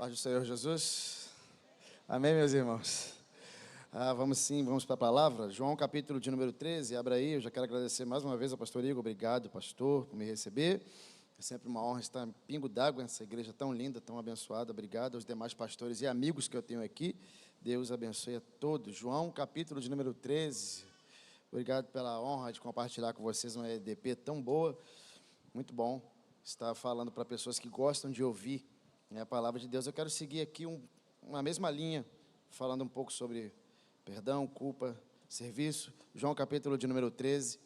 Paz do Senhor Jesus. Amém, meus irmãos? Vamos para a palavra. João, capítulo de número 13, abra aí. Eu já quero agradecer mais uma vez ao pastor Igor. Obrigado, pastor, por me receber. É sempre uma honra estar em Pingo d'Água, essa igreja tão linda, tão abençoada. Obrigado aos demais pastores e amigos que eu tenho aqui. Deus abençoe a todos. João, capítulo de número 13. Obrigado pela honra de compartilhar com vocês uma EDP tão boa. Muito bom estar falando para pessoas que gostam de ouvir a palavra de Deus. Eu quero seguir aqui uma mesma linha, falando um pouco sobre perdão, culpa, serviço. João, capítulo de número 13.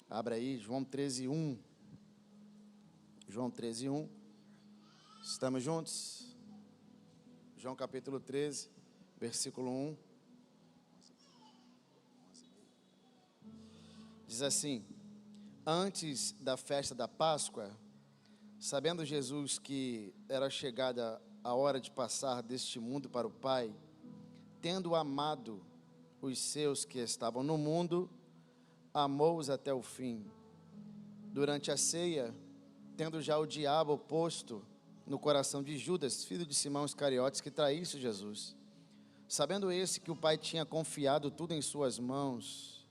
Abra aí, João 13, 1. João 13, 1. Estamos juntos? João, capítulo 13, versículo 1. Diz assim: antes da festa da Páscoa, sabendo Jesus que era chegada a hora de passar deste mundo para o Pai, tendo amado os seus que estavam no mundo, amou-os até o fim. Durante a ceia, tendo já o diabo posto no coração de Judas, filho de Simão Iscariotes, que traísse Jesus, sabendo esse que o Pai tinha confiado tudo em suas mãos,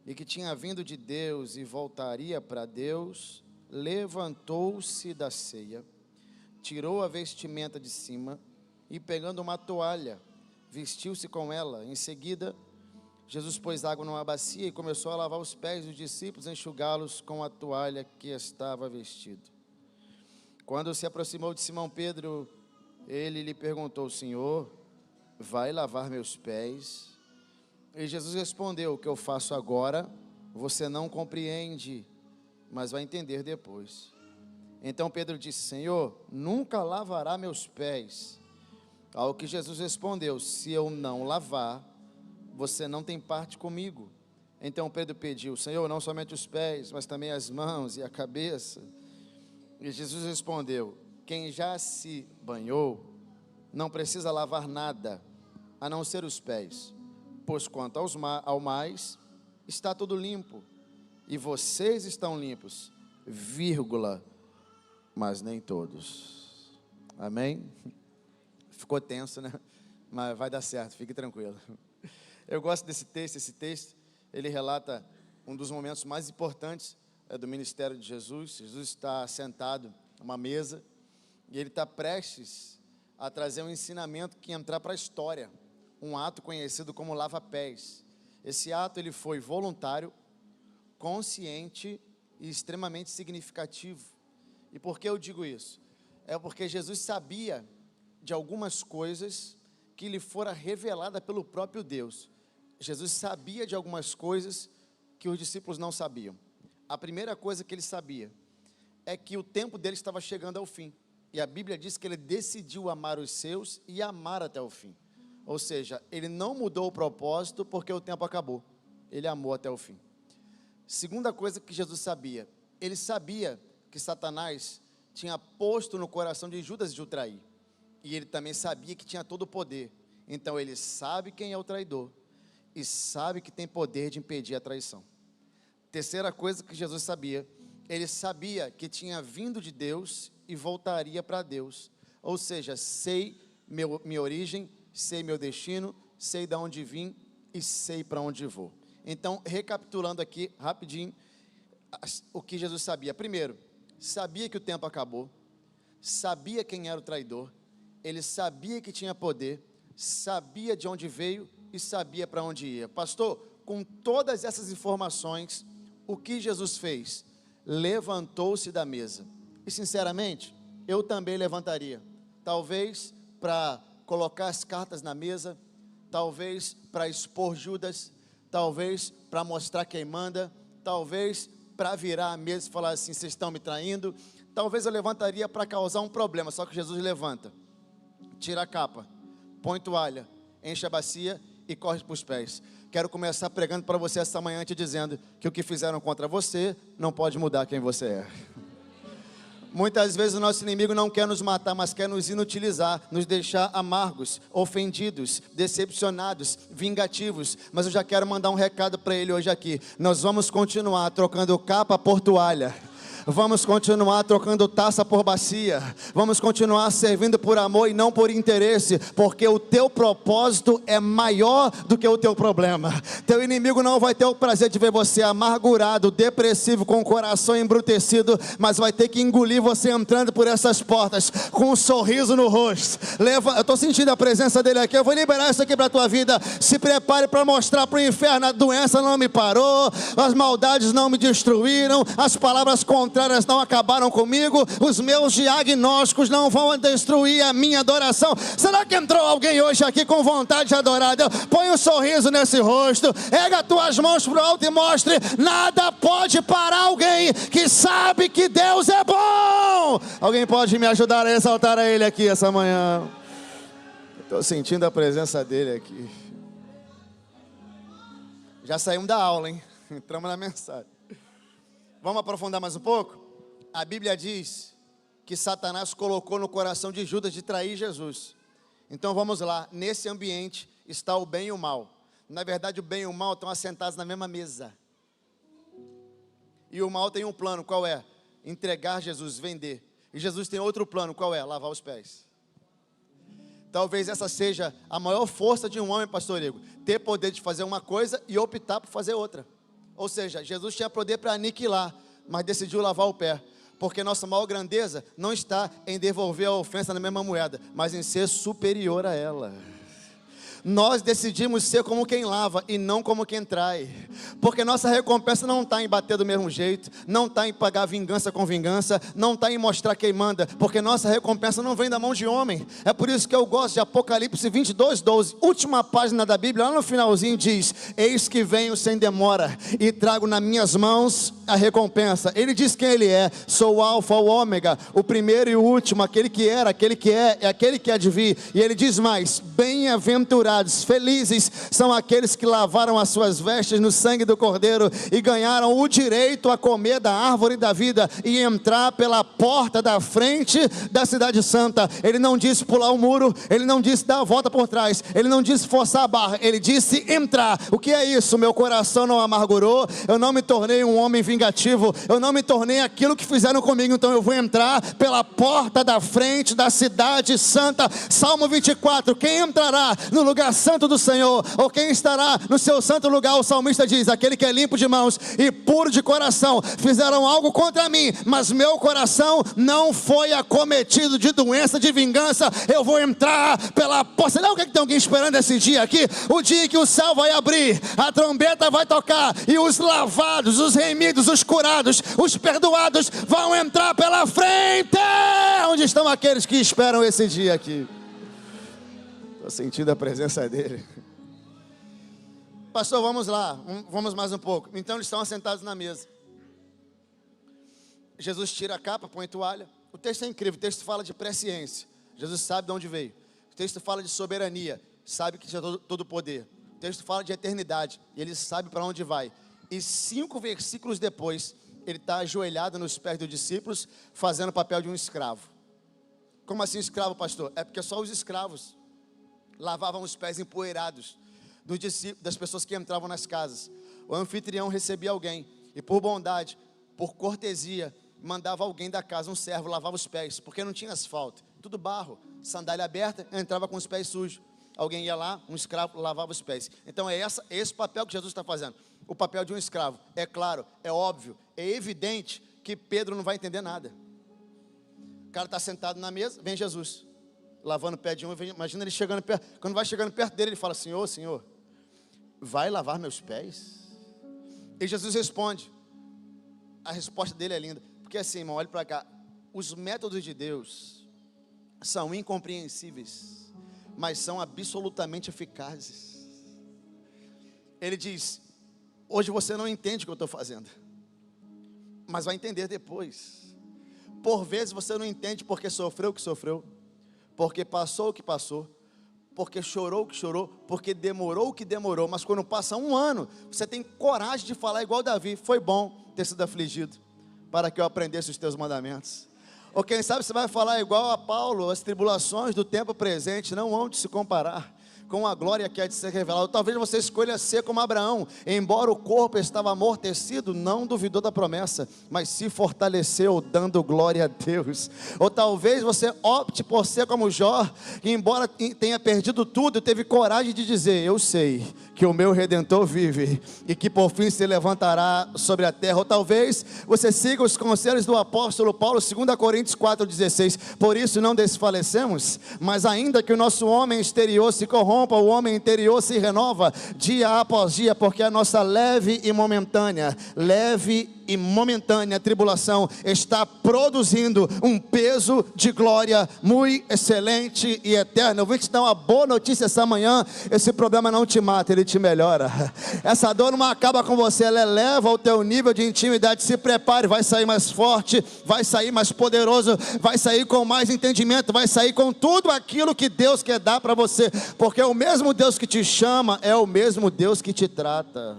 e que tinha vindo de Deus e voltaria para Deus, levantou-se da ceia, tirou a vestimenta de cima e, pegando uma toalha, vestiu-se com ela. Em seguida, Jesus pôs água numa bacia e começou a lavar os pés dos discípulos, enxugá-los com a toalha que estava vestido. Quando se aproximou de Simão Pedro, ele lhe perguntou: Senhor, vai lavar meus pés? E Jesus respondeu: o que eu faço agora, você não compreende, mas vai entender depois. Então Pedro disse: Senhor, nunca lavará meus pés. Ao que Jesus respondeu: se eu não lavar, você não tem parte comigo. Então Pedro pediu: Senhor, não somente os pés, mas também as mãos e a cabeça. E Jesus respondeu: quem já se banhou, não precisa lavar nada, a não ser os pés, pois quanto ao mais, está tudo limpo. E vocês estão limpos, vírgula, mas nem todos. Amém? Ficou tenso, né? Mas vai dar certo, fique tranquilo. Eu gosto desse texto. Esse texto, ele relata um dos momentos mais importantes do ministério de Jesus. Jesus está sentado a uma mesa e ele está prestes a trazer um ensinamento que ia entrar para a história, um ato conhecido como lava-pés. Esse ato ele foi voluntário, consciente e extremamente significativo. E por que eu digo isso? É porque Jesus sabia de algumas coisas que lhe fora revelada pelo próprio Deus. Jesus sabia de algumas coisas que os discípulos não sabiam. A primeira coisa que ele sabia é que o tempo dele estava chegando ao fim. E a Bíblia diz que ele decidiu amar os seus e amar até o fim. Ou seja, ele não mudou o propósito porque o tempo acabou. Ele amou até o fim. Segunda coisa que Jesus sabia, ele sabia que Satanás tinha posto no coração de Judas de o trair. E ele também sabia que tinha todo o poder. Então ele sabe quem é o traidor e sabe que tem poder de impedir a traição. Terceira coisa que Jesus sabia, ele sabia que tinha vindo de Deus e voltaria para Deus. Ou seja, sei minha origem, sei meu destino, sei de onde vim e sei para onde vou. Então, recapitulando aqui rapidinho o que Jesus sabia. Primeiro, sabia que o tempo acabou, sabia quem era o traidor, ele sabia que tinha poder, sabia de onde veio e sabia para onde ia. Pastor, com todas essas informações, o que Jesus fez? Levantou-se da mesa. E sinceramente, eu também levantaria. Talvez para colocar as cartas na mesa, talvez para expor Judas, talvez para mostrar quem manda, talvez para virar a mesa e falar assim: vocês estão me traindo. Talvez eu levantaria para causar um problema, só que Jesus levanta, tira a capa, põe toalha, enche a bacia e corre para os pés. Quero começar pregando para você essa manhã te dizendo que o que fizeram contra você não pode mudar quem você é. Muitas vezes o nosso inimigo não quer nos matar, mas quer nos inutilizar, nos deixar amargos, ofendidos, decepcionados, vingativos. Mas eu já quero mandar um recado para ele hoje aqui. Nós vamos continuar trocando capa por toalha. Vamos continuar trocando taça por bacia. Vamos continuar servindo por amor e não por interesse, porque o teu propósito é maior do que o teu problema. Teu inimigo não vai ter o prazer de ver você amargurado, depressivo, com o coração embrutecido, mas vai ter que engolir você entrando por essas portas com um sorriso no rosto. Eu estou sentindo a presença dele aqui. Eu vou liberar isso aqui para a tua vida. Se prepare para mostrar para o inferno: a doença não me parou, as maldades não me destruíram, as palavras contrárias não acabaram comigo, os meus diagnósticos não vão destruir a minha adoração. Será que entrou alguém hoje aqui com vontade de adorar Deus? Põe um sorriso nesse rosto, erga as tuas mãos para o alto e mostre: nada pode parar alguém que sabe que Deus é bom. Alguém pode me ajudar a exaltar a Ele aqui essa manhã? Estou sentindo a presença dele aqui. Já saímos da aula, hein? Entramos na mensagem. Vamos aprofundar mais um pouco? A Bíblia diz que Satanás colocou no coração de Judas de trair Jesus. Então vamos lá, nesse ambiente está o bem e o mal. Na verdade, o bem e o mal estão assentados na mesma mesa. E o mal tem um plano, qual é? Entregar Jesus, vender. E Jesus tem outro plano, qual é? Lavar os pés. Talvez essa seja a maior força de um homem, pastor Igor, ter poder de fazer uma coisa e optar por fazer outra. Ou seja, Jesus tinha poder para aniquilar, mas decidiu lavar o pé. Porque nossa maior grandeza não está em devolver a ofensa na mesma moeda, mas em ser superior a ela. Nós decidimos ser como quem lava e não como quem trai, porque nossa recompensa não está em bater do mesmo jeito, não está em pagar vingança com vingança, não está em mostrar quem manda, porque nossa recompensa não vem da mão de homem. É por isso que eu gosto de Apocalipse 22:12, última página da Bíblia, lá no finalzinho diz: eis que venho sem demora e trago nas minhas mãos a recompensa. Ele diz quem ele é: sou o alfa, o ômega, o primeiro e o último, aquele que era, aquele que é aquele que há de vir. E ele diz mais: bem-aventurados, felizes são aqueles que lavaram as suas vestes no sangue do Cordeiro e ganharam o direito a comer da árvore da vida e entrar pela porta da frente da cidade santa. Ele não disse pular o muro, ele não disse dar a volta por trás, ele não disse forçar a barra, ele disse entrar. O que é isso? Meu coração não amargurou, eu não me tornei um homem vingativo, eu não me tornei aquilo que fizeram comigo, então eu vou entrar pela porta da frente da cidade santa. Salmo 24, quem entrará no lugar santo do Senhor, ou quem estará no seu santo lugar? O salmista diz: aquele que é limpo de mãos e puro de coração. Fizeram algo contra mim, mas meu coração não foi acometido de doença, de vingança. Eu vou entrar pela porta. Será que tem alguém esperando esse dia aqui? O dia que o céu vai abrir, a trombeta vai tocar e os lavados, os remidos, os curados, os perdoados vão entrar pela frente. Onde estão aqueles que esperam esse dia aqui? Estou sentindo a presença dele. Pastor, vamos lá, vamos mais um pouco. Então eles estão assentados na mesa. Jesus tira a capa, põe a toalha. O texto é incrível, o texto fala de presciência. Jesus sabe de onde veio. O texto fala de soberania, sabe que tinha todo o poder. O texto fala de eternidade, e ele sabe para onde vai. E 5 versículos depois, ele está ajoelhado nos pés dos discípulos, fazendo o papel de um escravo. Como assim escravo, pastor? É porque só os escravos lavavam os pés empoeirados dos discípulos, das pessoas que entravam nas casas. O anfitrião recebia alguém e por bondade, por cortesia, mandava alguém da casa, um servo, lavava os pés, porque não tinha asfalto, tudo barro, sandália aberta, entrava com os pés sujos. Alguém ia lá, um escravo lavava os pés. Então é esse papel que Jesus está fazendo, o papel de um escravo. É claro, é óbvio, é evidente que Pedro não vai entender nada. O cara está sentado na mesa, vem Jesus lavando o pé de um, imagina ele chegando perto. Quando vai chegando perto dele, ele fala: Senhor, vai lavar meus pés? E Jesus responde. A resposta dele é linda, porque assim, irmão, olha para cá. Os métodos de Deus são incompreensíveis, mas são absolutamente eficazes. Ele diz: hoje você não entende o que eu estou fazendo, mas vai entender depois. Por vezes você não entende porque sofreu o que sofreu, porque passou o que passou, porque chorou o que chorou, porque demorou o que demorou. Mas quando passa um ano, você tem coragem de falar igual Davi: foi bom ter sido afligido, para que eu aprendesse os teus mandamentos. Ou quem sabe você vai falar igual a Paulo: as tribulações do tempo presente não hão de se comparar com a glória que há de ser revelada. Ou talvez você escolha ser como Abraão, embora o corpo estava amortecido, não duvidou da promessa, mas se fortaleceu dando glória a Deus. Ou talvez você opte por ser como Jó, que embora tenha perdido tudo, teve coragem de dizer: eu sei que o meu Redentor vive e que por fim se levantará sobre a terra. Ou talvez você siga os conselhos do apóstolo Paulo, 2 Coríntios 4,16. Por isso não desfalecemos, mas ainda que o nosso homem exterior se corrompa, o homem interior se renova dia após dia, porque a nossa leve e momentânea tribulação está produzindo um peso de glória muito excelente e eterno. Eu vou te dar uma boa notícia essa manhã: esse problema não te mata, ele te melhora. Essa dor não acaba com você, ela eleva o teu nível de intimidade. Se prepare, vai sair mais forte, vai sair mais poderoso, vai sair com mais entendimento, vai sair com tudo aquilo que Deus quer dar para você, porque o mesmo Deus que te chama é o mesmo Deus que te trata.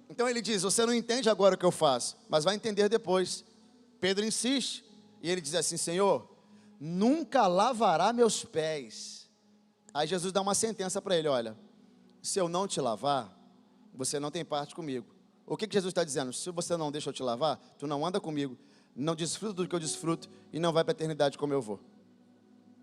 Então ele diz: você não entende agora o que eu faço, mas vai entender depois. Pedro insiste, e ele diz assim: Senhor, nunca lavará meus pés. Aí Jesus dá uma sentença para ele: olha, se eu não te lavar, você não tem parte comigo. O que Jesus está dizendo? Se você não deixa eu te lavar, tu não anda comigo, não desfruta do que eu desfruto, e não vai para a eternidade como eu vou.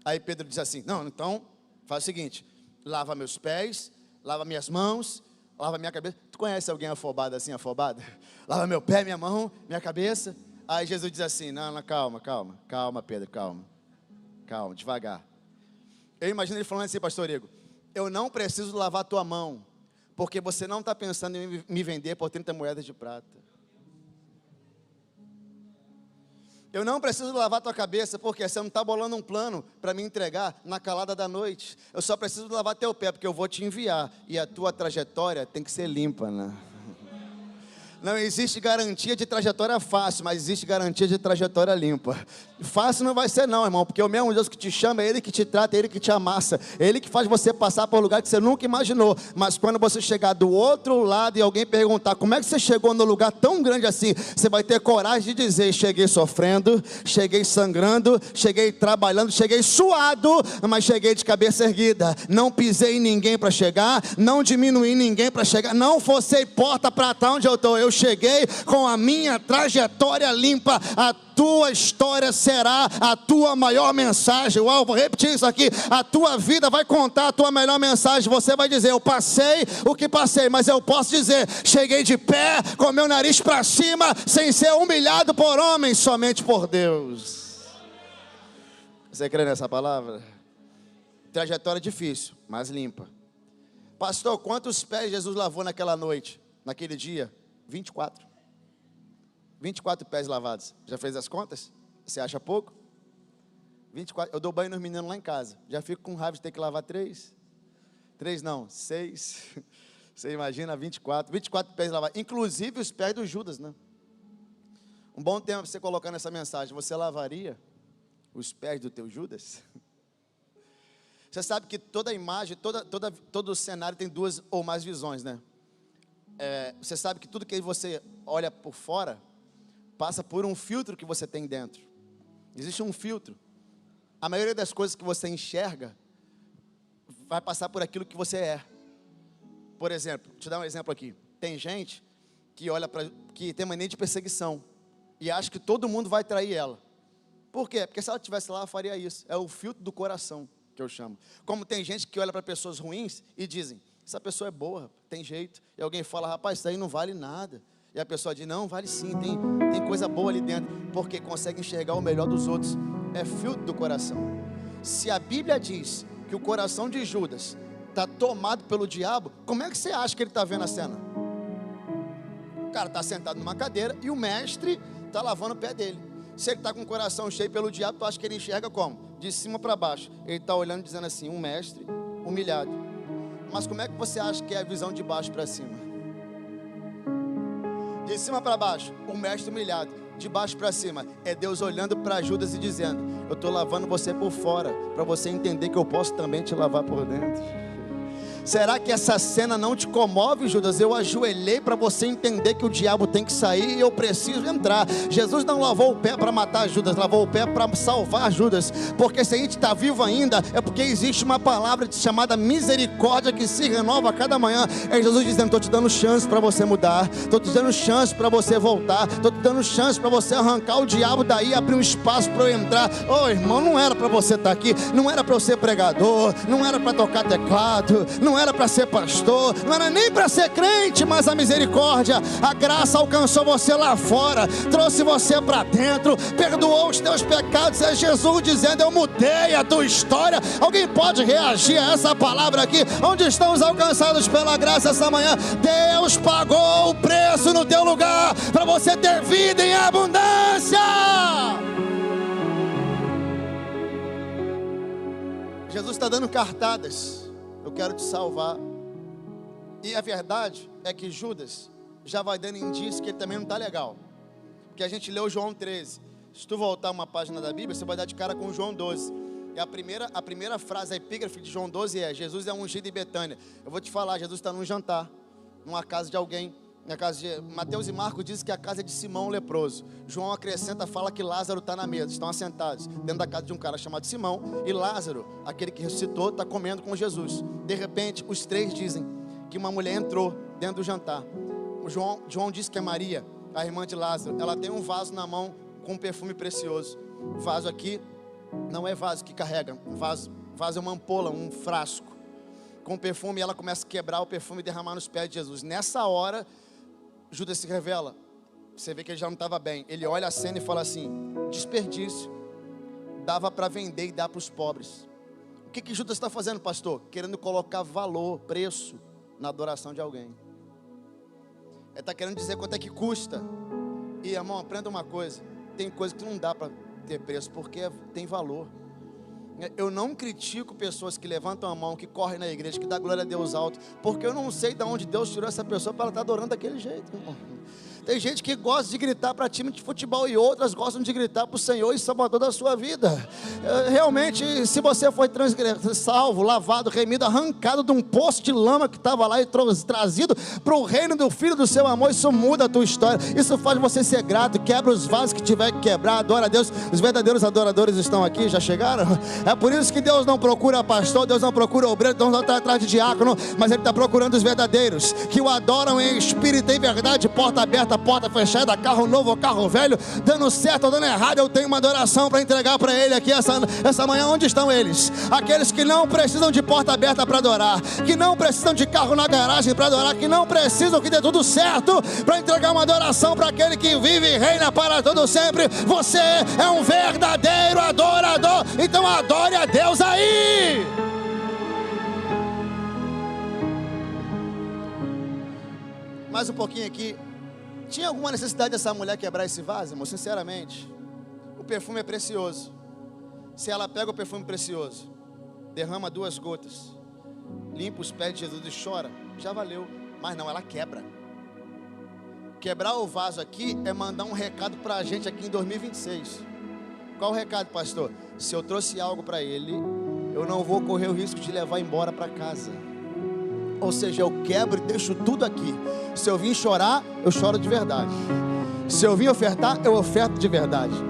Aí Pedro diz assim: não, então faz o seguinte, lava meus pés, lava minhas mãos, lava minha cabeça. Tu conhece alguém afobado assim, afobado? Lava meu pé, minha mão, minha cabeça. Aí Jesus diz assim: não, calma, Pedro, calma, devagar. Eu imagino ele falando assim: pastor Igor, eu não preciso lavar tua mão, porque você não está pensando em me vender por 30 moedas de prata. Eu não preciso lavar tua cabeça, porque você não está bolando um plano para me entregar na calada da noite. Eu só preciso lavar teu pé, porque eu vou te enviar, e a tua trajetória tem que ser limpa, né? Não existe garantia de trajetória fácil, mas existe garantia de trajetória limpa. Fácil não vai ser não, irmão, porque o mesmo Deus que te chama, é Ele que te trata, é Ele que te amassa, é Ele que faz você passar por um lugar que você nunca imaginou. Mas quando você chegar do outro lado e alguém perguntar: como é que você chegou no lugar tão grande assim? Você vai ter coragem de dizer: cheguei sofrendo, cheguei sangrando, cheguei trabalhando, cheguei suado, mas cheguei de cabeça erguida. Não pisei em ninguém para chegar, não diminuí ninguém para chegar, não forcei porta para estar onde eu estou. Eu cheguei com a minha trajetória limpa. A tua história será a tua maior mensagem. Uau, vou repetir isso aqui: a tua vida vai contar a tua melhor mensagem. Você vai dizer: eu passei o que passei, mas eu posso dizer: cheguei de pé, com meu nariz para cima, sem ser humilhado por homens, somente por Deus. Você crê nessa palavra? Trajetória difícil, mas limpa. Pastor, quantos pés Jesus lavou naquela noite, naquele dia? 24 pés lavados. Já fez as contas? Você acha pouco? 24. Eu dou banho nos meninos lá em casa. Já fico com raiva de ter que lavar 3 não, 6. Você imagina 24 pés lavados. Inclusive os pés do Judas, né? Um bom tempo para você colocar nessa mensagem: você lavaria os pés do teu Judas? Você sabe que toda imagem, todo cenário tem 2 ou mais visões, né? Você sabe que tudo que você olha por fora passa por um filtro que você tem dentro. Existe um filtro. A maioria das coisas que você enxerga vai passar por aquilo que você é. Por exemplo, vou te dar um exemplo aqui. Tem gente que que tem mania de perseguição e acha que todo mundo vai trair ela. Por quê? Porque se ela estivesse lá, ela faria isso. É o filtro do coração, que eu chamo. Como tem gente que olha para pessoas ruins e dizem: essa pessoa é boa, tem jeito. E alguém fala: rapaz, isso aí não vale nada. E a pessoa diz: não, vale sim, tem coisa boa ali dentro. Porque consegue enxergar o melhor dos outros. É filtro do coração. Se a Bíblia diz que o coração de Judas está tomado pelo diabo, como é que você acha que ele está vendo a cena? O cara está sentado numa cadeira e o mestre está lavando o pé dele. Se ele está com o coração cheio pelo diabo, tu acha que ele enxerga como? De cima para baixo. Ele está olhando dizendo assim: um mestre humilhado. Mas como é que você acha que é a visão de baixo para cima? De cima para baixo, um mestre humilhado. De baixo para cima, é Deus olhando para Judas e dizendo: eu estou lavando você por fora, para você entender que eu posso também te lavar por dentro. Será que essa cena não te comove, Judas? Eu ajoelhei para você entender que o diabo tem que sair e eu preciso entrar. Jesus não lavou o pé para matar Judas, lavou o pé para salvar Judas, porque se a gente está vivo ainda, é porque existe uma palavra chamada misericórdia que se renova a cada manhã. É Jesus dizendo: estou te dando chance para você mudar, estou te dando chance para você voltar, estou te dando chance para você arrancar o diabo daí, abrir um espaço para eu entrar. Irmão, não era para você estar aqui, não era para eu ser pregador, não era para tocar teclado, não era para ser pastor, não era nem para ser crente, mas a misericórdia, a graça alcançou você lá fora, trouxe você para dentro, perdoou os teus pecados. É Jesus dizendo: eu mudei a tua história. Alguém pode reagir a essa palavra aqui? Onde estão os alcançados pela graça essa manhã? Deus pagou o preço no teu lugar para você ter vida em abundância. Jesus está dando cartadas: eu quero te salvar. E a verdade é que Judas já vai dando indício que ele também não está legal, porque a gente leu João 13. Se tu voltar uma página da Bíblia, você vai dar de cara com João 12. E a primeira frase, a epígrafe de João 12 é: Jesus é ungido em Betânia. Eu vou te falar, Jesus está num jantar, numa casa de alguém. Na casa de Mateus e Marcos dizem que a casa é de Simão o leproso. João acrescenta, fala que Lázaro está na mesa, estão assentados dentro da casa de um cara chamado Simão, e Lázaro, aquele que ressuscitou, está comendo com Jesus. De repente, os três dizem que uma mulher entrou dentro do jantar. João diz que é Maria, a irmã de Lázaro. Ela tem um vaso na mão com um perfume precioso. O vaso aqui não é vaso que carrega, vaso é uma ampola, um frasco com perfume, e ela começa a quebrar o perfume e derramar nos pés de Jesus. Nessa hora, Judas se revela. Você vê que ele já não estava bem. Ele olha a cena e fala assim: desperdício, dava para vender e dar para os pobres. O que Judas está fazendo, pastor? Querendo colocar valor, preço na adoração de alguém. Ele está querendo dizer quanto é que custa. E irmão, aprenda uma coisa: tem coisa que não dá para ter preço, porque tem valor. Eu não critico pessoas que levantam a mão, que correm na igreja, que dá glória a Deus alto, porque eu não sei de onde Deus tirou essa pessoa para ela estar adorando daquele jeito, irmão. Tem gente que gosta de gritar para time de futebol, e outras gostam de gritar para o Senhor e Salvador da sua vida. Realmente, se você foi salvo, lavado, remido, arrancado de um poço de lama que estava lá e trazido para o reino do Filho do seu amor, isso muda a tua história, isso faz você ser grato. Quebra os vasos que tiver que quebrar, adora a Deus. Os verdadeiros adoradores estão aqui, já chegaram? É por isso que Deus não procura pastor, Deus não procura obreiro, Deus não está atrás de diácono, mas Ele está procurando os verdadeiros, que o adoram em espírito e em verdade. Porta aberta, porta fechada, carro novo ou carro velho, dando certo ou dando errado, eu tenho uma adoração para entregar para Ele aqui essa manhã. Onde estão eles? Aqueles que não precisam de porta aberta para adorar, que não precisam de carro na garagem para adorar, que não precisam que dê tudo certo para entregar uma adoração para aquele que vive e reina para todo sempre. Você é um verdadeiro adorador, então adore a Deus aí. Mais um pouquinho aqui. Tinha alguma necessidade dessa mulher quebrar esse vaso, irmão? Sinceramente, o perfume é precioso. Se ela pega o perfume precioso, derrama 2 gotas, limpa os pés de Jesus e chora, já valeu. Mas não, ela quebra. Quebrar o vaso aqui é mandar um recado para a gente aqui em 2026. Qual o recado, pastor? Se eu trouxe algo para ele, eu não vou correr o risco de levar embora para casa. Ou seja, eu quebro e deixo tudo aqui. Se eu vim chorar, eu choro de verdade. Se eu vim ofertar, eu oferto de verdade.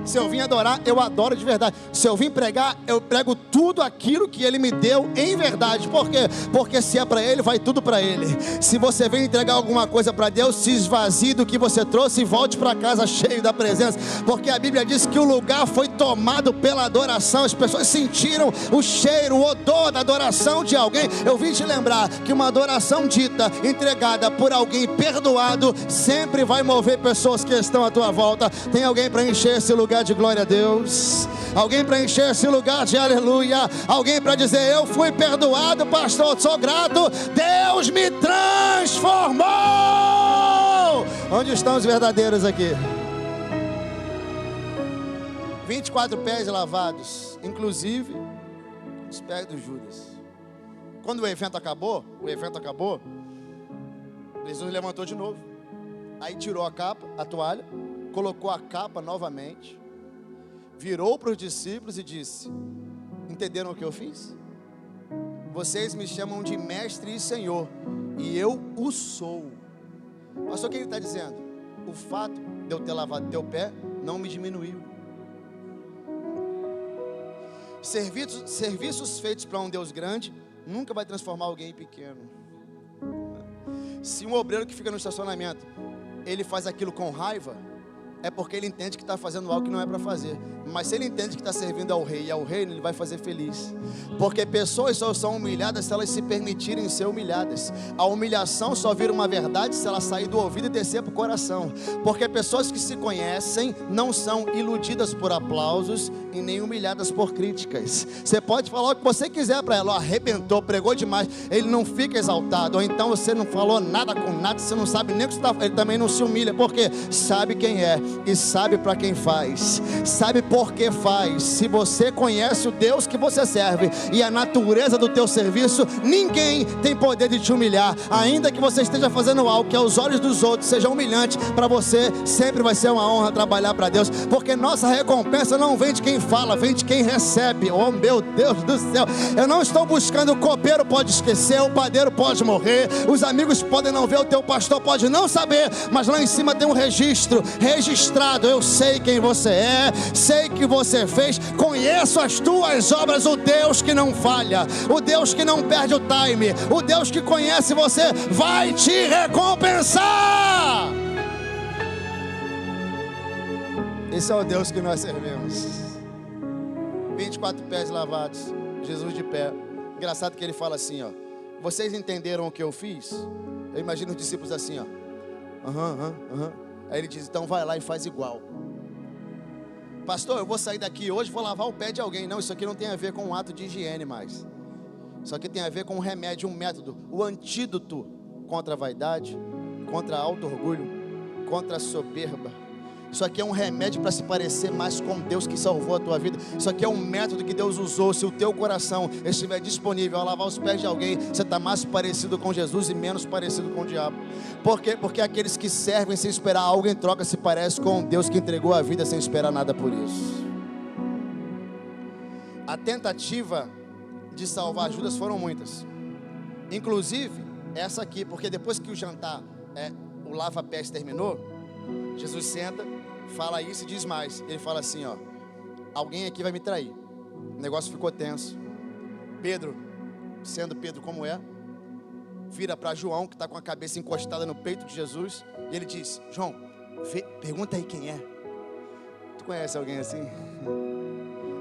Se eu vim adorar, eu adoro de verdade. Se eu vim pregar, eu prego tudo aquilo que Ele me deu em verdade. Por quê? Porque se é para Ele, vai tudo para Ele. Se você vem entregar alguma coisa para Deus, se esvazie do que você trouxe e volte para casa cheio da presença. Porque a Bíblia diz que o lugar foi tomado pela adoração. As pessoas sentiram o cheiro, o odor da adoração de alguém. Eu vim te lembrar que uma adoração dita, entregada por alguém perdoado, sempre vai mover pessoas que estão à tua volta. Tem alguém para encher esse lugar de glória a Deus? Alguém para encher esse lugar de aleluia? Alguém para dizer: eu fui perdoado, pastor, sou grato, Deus me transformou? Onde estão os verdadeiros aqui? 24 pés lavados, inclusive os pés do Judas. Quando o evento acabou, Jesus levantou de novo. Aí tirou a capa, a toalha, colocou a capa novamente, virou para os discípulos e disse: entenderam o que eu fiz? vocês me chamam de mestre e senhor, e eu o sou. Pastor, o que ele está dizendo? O fato de eu ter lavado teu pé não me diminuiu. Serviços feitos para um Deus grande nunca vai transformar alguém em pequeno. Se um obreiro que fica no estacionamento, ele faz aquilo com raiva, é porque ele entende que está fazendo algo que não é para fazer. Mas se ele entende que está servindo ao rei e ao reino, ele vai fazer feliz. Porque pessoas só são humilhadas se elas se permitirem ser humilhadas. A humilhação só vira uma verdade se ela sair do ouvido e descer para o coração. Porque pessoas que se conhecem não são iludidas por aplausos e nem humilhadas por críticas. Você pode falar o que você quiser para ela, arrebentou, pregou demais, ele não fica exaltado. Ou então você não falou nada com nada, você não sabe nem o que você está, ele também não se humilha. Porque sabe quem é e sabe para quem faz, sabe por que faz. Se você conhece o Deus que você serve e a natureza do teu serviço, ninguém tem poder de te humilhar. Ainda que você esteja fazendo algo que aos olhos dos outros seja humilhante, para você sempre vai ser uma honra trabalhar para Deus, porque nossa recompensa não vem de quem fala, vem de quem recebe. Oh meu Deus do céu, eu não estou buscando, o copeiro pode esquecer, o padeiro pode morrer, os amigos podem não ver, o teu pastor pode não saber, mas lá em cima tem um registro registrado. Eu sei quem você é, sei que você fez, conheço as tuas obras. O Deus que não falha, o Deus que não perde o time, o Deus que conhece você vai te recompensar. Esse é o Deus que nós servimos. 24 pés lavados, Jesus de pé. Engraçado que ele fala assim, ó: vocês entenderam o que eu fiz? Eu imagino os discípulos assim, ó. Aí ele diz: então vai lá e faz igual. Pastor, eu vou sair daqui hoje, vou lavar o pé de alguém. Não, isso aqui não tem a ver com um ato de higiene mais. Isso aqui tem a ver com um remédio, um método, o antídoto contra a vaidade, contra auto-orgulho, contra a soberba. Isso aqui é um remédio para se parecer mais com Deus que salvou a tua vida. Isso aqui é um método que Deus usou. Se o teu coração estiver disponível a lavar os pés de alguém, você está mais parecido com Jesus e menos parecido com o diabo. Por quê? Porque aqueles que servem sem esperar algo em troca se parecem com Deus que entregou a vida sem esperar nada por isso. A tentativa de salvar Judas foram muitas, inclusive essa aqui, porque depois que o jantar, o lava-pés terminou, Jesus senta, fala isso e diz mais. Ele fala assim, ó: alguém aqui vai me trair. O negócio ficou tenso. Pedro, sendo Pedro como é, vira para João, que está com a cabeça encostada no peito de Jesus, e ele diz: João, pergunta aí quem é. Tu conhece alguém assim?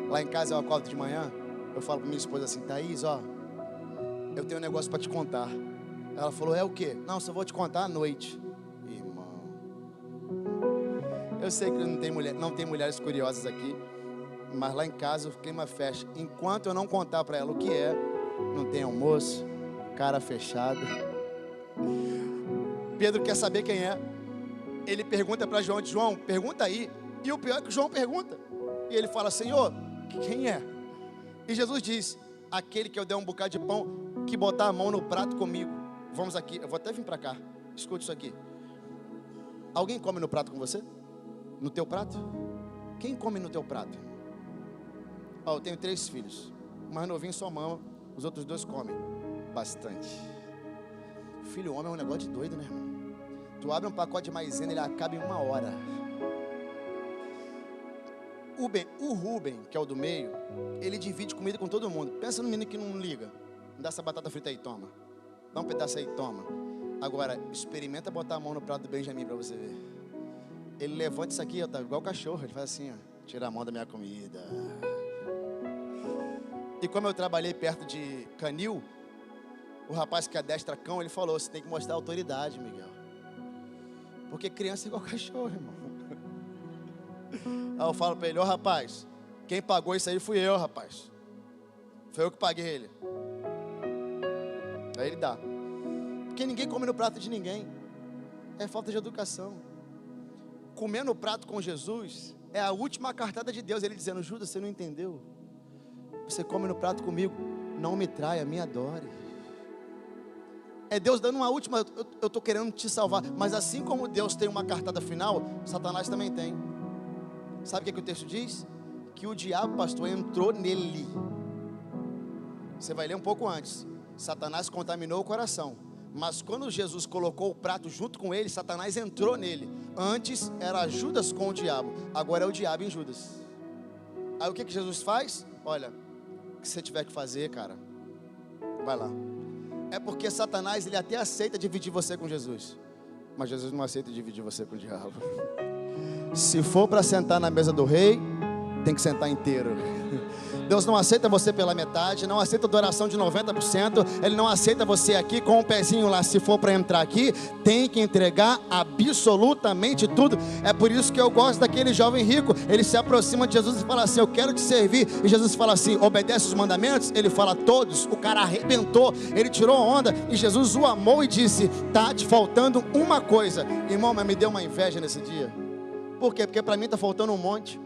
Lá em casa eu acordo de manhã, eu falo para minha esposa assim: Thaís, ó, eu tenho um negócio para te contar. Ela falou: é o quê? Não, só vou te contar à noite. Eu sei que não tem mulheres curiosas aqui, mas lá em casa o clima fecha. Enquanto eu não contar para ela o que é, não tem almoço, cara fechada. Pedro quer saber quem é. Ele pergunta para João: João, pergunta aí. E o pior é que João pergunta. E ele fala: Senhor, quem é? E Jesus diz: aquele que eu der um bocado de pão, que botar a mão no prato comigo. Vamos aqui, eu vou até vir para cá. Escute isso aqui. Alguém come no prato com você? No teu prato? Quem come no teu prato? Ó, eu tenho 3 filhos. O mais novinho só mama, os outros 2 comem bastante. Filho homem é um negócio de doido, né, irmão? Tu abre um pacote de maisena, ele acaba em 1 hora. O Rubem, que é o do meio, ele divide comida com todo mundo. Pensa no menino que não liga. Me dá essa batata frita aí, toma. Dá um pedaço aí, toma. Agora, experimenta botar a mão no prato do Benjamin para você ver. Ele levanta isso aqui, ó, tá igual o cachorro. Ele faz assim, ó: tira a mão da minha comida. E como eu trabalhei perto de canil, o rapaz que adestra cão, ele falou: você tem que mostrar autoridade, Miguel, porque criança é igual cachorro, irmão. Aí eu falo para ele: ó, rapaz, quem pagou isso aí fui eu, rapaz. Foi eu que paguei ele. Aí ele dá. Porque ninguém come no prato de ninguém. É falta de educação. Comer no prato com Jesus é a última cartada de Deus. Ele dizendo: Judas, você não entendeu. Você come no prato comigo, não me traia, me adore. É Deus dando uma última: eu estou querendo te salvar. Mas assim como Deus tem uma cartada final, Satanás também tem. Sabe o que o texto diz? Que o diabo, pastor, entrou nele. Você vai ler um pouco antes. Satanás contaminou o coração, mas quando Jesus colocou o prato junto com ele, Satanás entrou nele. Antes era Judas com o diabo, agora é o diabo em Judas. Aí o que Jesus faz? Olha, o que você tiver que fazer, cara, vai lá. É porque Satanás, ele até aceita dividir você com Jesus, mas Jesus não aceita dividir você com o diabo. Se for para sentar na mesa do rei, tem que sentar inteiro. Deus não aceita você pela metade, não aceita adoração de 90%, Ele não aceita você aqui com um pezinho lá. Se for para entrar aqui, tem que entregar absolutamente tudo. É por isso que eu gosto daquele jovem rico. Ele se aproxima de Jesus e fala assim: eu quero te servir. E Jesus fala assim: obedece os mandamentos? Ele fala todos. O cara arrebentou, ele tirou onda, e Jesus o amou e disse: tá te faltando uma coisa. Irmão, mas me deu uma inveja nesse dia. Por quê? Porque para mim está faltando um monte.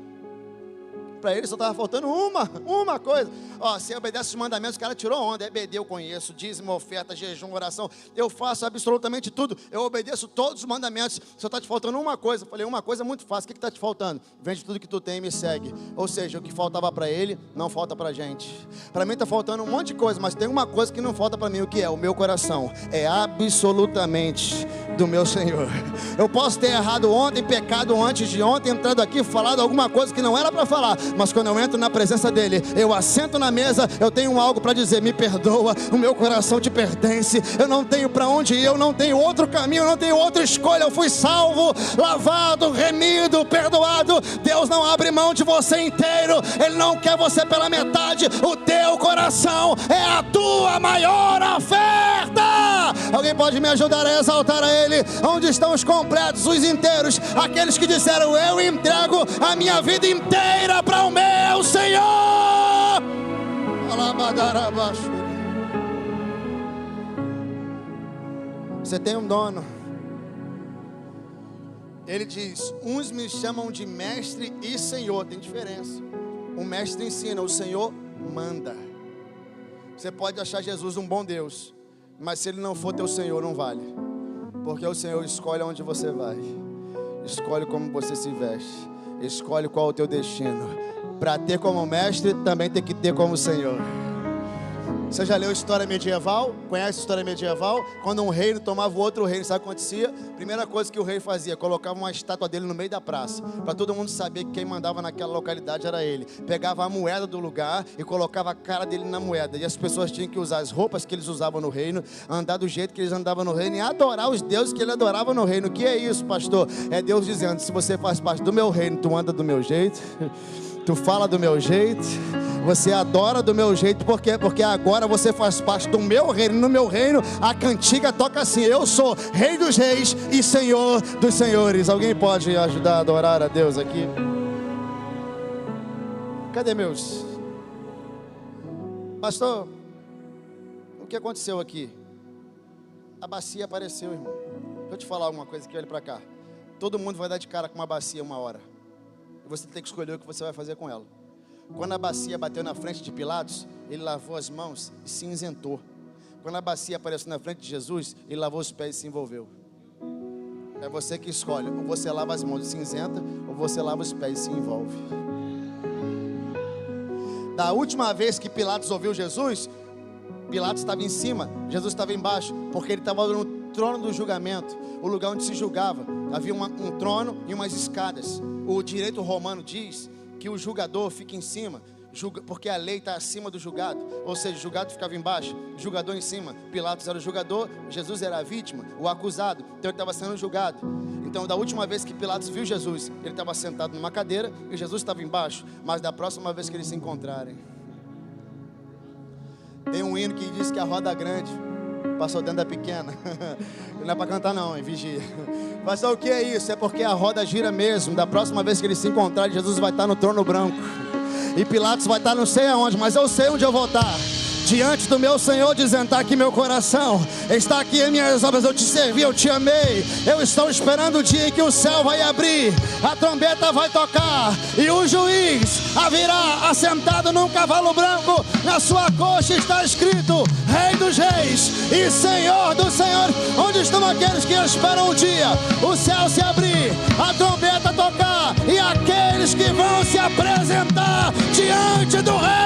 Para ele só estava faltando uma coisa. Ó, se obedece os mandamentos, o cara tirou onda. EBD eu conheço, dízimo, oferta, jejum, oração. Eu faço absolutamente tudo. Eu obedeço todos os mandamentos. Só está te faltando uma coisa. Eu falei: uma coisa muito fácil. O que está te faltando? Vende tudo que tu tem e me segue. Ou seja, o que faltava para ele, não falta para a gente. Para mim está faltando um monte de coisa, mas tem uma coisa que não falta para mim. O que é? O meu coração. É absolutamente do meu Senhor. Eu posso ter errado ontem, pecado antes de ontem, entrado aqui, falado alguma coisa que não era para falar, mas quando eu entro na presença dele, eu assento na mesa, eu tenho algo para dizer: me perdoa, o meu coração te pertence, eu não tenho para onde ir, eu não tenho outro caminho, eu não tenho outra escolha, eu fui salvo, lavado, remido, perdoado. Deus não abre mão de você inteiro, Ele não quer você pela metade. O teu coração é a tua maior oferta. Alguém pode me ajudar a exaltar a Ele? Onde estão os completos, os inteiros, aqueles que disseram: eu entrego a minha vida inteira para o meu Senhor. Você tem um dono. Ele diz: uns me chamam de mestre e senhor. Tem diferença. O mestre ensina, o Senhor manda. Você pode achar Jesus um bom Deus, mas se Ele não for teu Senhor, não vale. Porque o Senhor escolhe onde você vai, escolhe como você se veste, escolhe qual é o teu destino. Para ter como mestre, também tem que ter como Senhor. Você já leu história medieval? Conhece história medieval? Quando um reino tomava o outro reino, sabe o que acontecia? Primeira coisa que o rei fazia: colocava uma estátua dele no meio da praça, para todo mundo saber que quem mandava naquela localidade era ele. Pegava a moeda do lugar e colocava a cara dele na moeda, e as pessoas tinham que usar as roupas que eles usavam no reino, andar do jeito que eles andavam no reino e adorar os deuses que ele adorava no reino. O que é isso, pastor? É Deus dizendo: se você faz parte do meu reino, tu anda do meu jeito, tu fala do meu jeito, você adora do meu jeito. Por quê? Porque agora você faz parte do meu reino. No meu reino a cantiga toca assim: eu sou Rei dos Reis e Senhor dos Senhores. Alguém pode ajudar a adorar a Deus aqui? Cadê meus? Pastor, o que aconteceu aqui? A bacia apareceu, irmão. Deixa eu te falar alguma coisa aqui, olha para cá. Todo mundo vai dar de cara com uma bacia uma hora. Você tem que escolher o que você vai fazer com ela. Quando a bacia bateu na frente de Pilatos, ele lavou as mãos e se isentou. Quando a bacia apareceu na frente de Jesus, ele lavou os pés e se envolveu. É você que escolhe: ou você lava as mãos e se isenta, ou você lava os pés e se envolve. Da última vez que Pilatos ouviu Jesus, Pilatos estava em cima, Jesus estava embaixo, porque ele estava no trono do julgamento, o lugar onde se julgava. Havia um trono e umas escadas. O direito romano diz que o julgador fica em cima, porque a lei está acima do julgado. Ou seja, o julgado ficava embaixo, o julgador em cima. Pilatos era o julgador, Jesus era a vítima, o acusado. Então ele estava sendo julgado. Então da última vez que Pilatos viu Jesus, ele estava sentado numa cadeira e Jesus estava embaixo. Mas da próxima vez que eles se encontrarem, tem um hino que diz que a roda grande passou dentro da pequena. Não é para cantar não, hein? Vigia. Mas o que é isso? É porque a roda gira mesmo. Da próxima vez que eles se encontrarem, Jesus vai estar no trono branco e Pilatos vai estar não sei aonde, mas eu sei onde eu vou estar. Diante do meu Senhor, dizendo: está aqui meu coração, está aqui as minhas obras, eu te servi, eu te amei. Eu estou esperando o dia em que o céu vai abrir, a trombeta vai tocar e o juiz haverá assentado num cavalo branco. Na sua coxa está escrito: Rei dos Reis e Senhor dos Senhores. Onde estão aqueles que esperam o dia, o céu se abrir, a trombeta tocar e aqueles que vão se apresentar diante do Rei?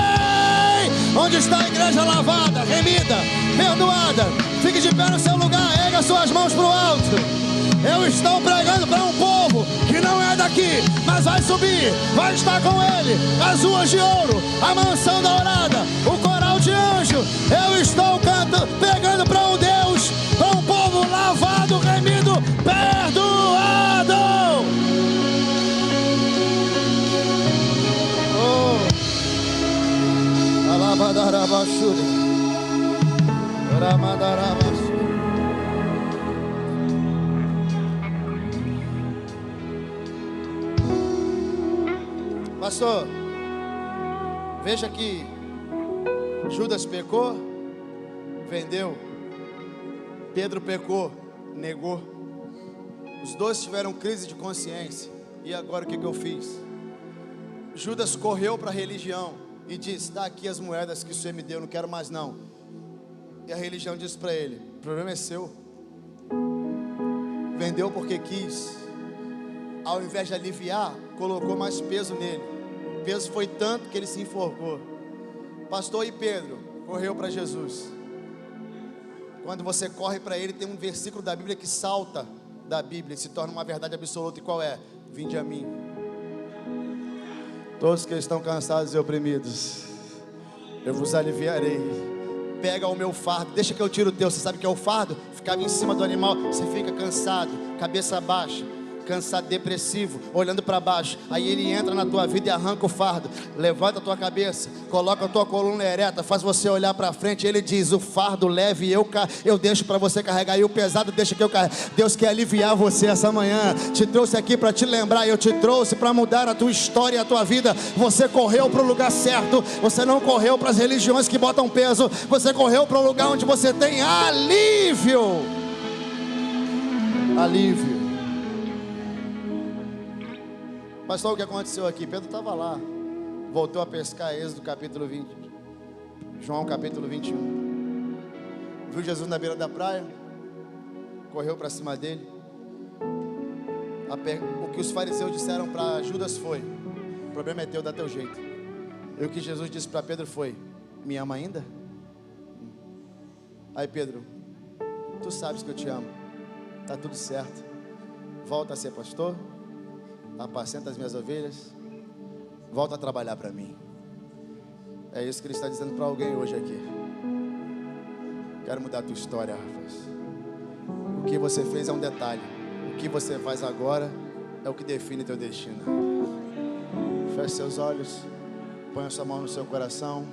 Onde está a igreja lavada, remida, perdoada? Fique de pé no seu lugar, erga suas mãos para o alto. Eu estou pregando para um povo que não é daqui, mas vai subir, vai estar com ele, as ruas de ouro, a mansão dourada, o coral de anjo. Eu estou pregando para um Deus, para um povo lavado, remido, perdoado. Oh, alabadarabashuri, ramadarabashuri. Pastor, veja que Judas pecou, vendeu. Pedro pecou, negou. Os dois tiveram crise de consciência. E agora o que eu fiz? Judas correu para a religião e disse: dá aqui as moedas que o Senhor me deu, não quero mais não. E a religião disse para ele: o problema é seu. Vendeu porque quis. Ao invés de aliviar, colocou mais peso nele. O peso foi tanto que ele se enforcou. Pastor, e Pedro correu para Jesus. Quando você corre para ele, tem um versículo da Bíblia que salta da Bíblia e se torna uma verdade absoluta. E qual é? Vinde a mim, todos que estão cansados e oprimidos, eu vos aliviarei. Pega o meu fardo, deixa que eu tiro o teu. Você sabe o que é o fardo? Ficava em cima do animal, você fica cansado, cabeça baixa, cansado, depressivo, olhando para baixo. Aí ele entra na tua vida e arranca o fardo, levanta a tua cabeça, coloca a tua coluna ereta, faz você olhar para frente. Ele diz: o fardo leve eu deixo para você carregar, e o pesado deixa que eu carrego. Deus quer aliviar você essa manhã. Te trouxe aqui para te lembrar. Eu te trouxe para mudar a tua história e a tua vida. Você correu para o lugar certo. Você não correu para as religiões que botam peso. Você correu para o lugar onde você tem alívio. Alívio. Pastor, o que aconteceu aqui? Pedro estava lá, voltou a pescar. Êxodo capítulo 20, João capítulo 21. Viu Jesus na beira da praia, correu para cima dele. O que os fariseus disseram para Judas foi: o problema é teu, dá teu jeito. E o que Jesus disse para Pedro foi: me ama ainda? Aí Pedro: tu sabes que eu te amo, está tudo certo, volta a ser pastor, apacenta as minhas ovelhas, volta a trabalhar para mim. É isso que ele está dizendo para alguém hoje aqui. Quero mudar a tua história, rapaz. O que você fez é um detalhe. O que você faz agora é o que define teu destino. Feche seus olhos, põe a sua mão no seu coração.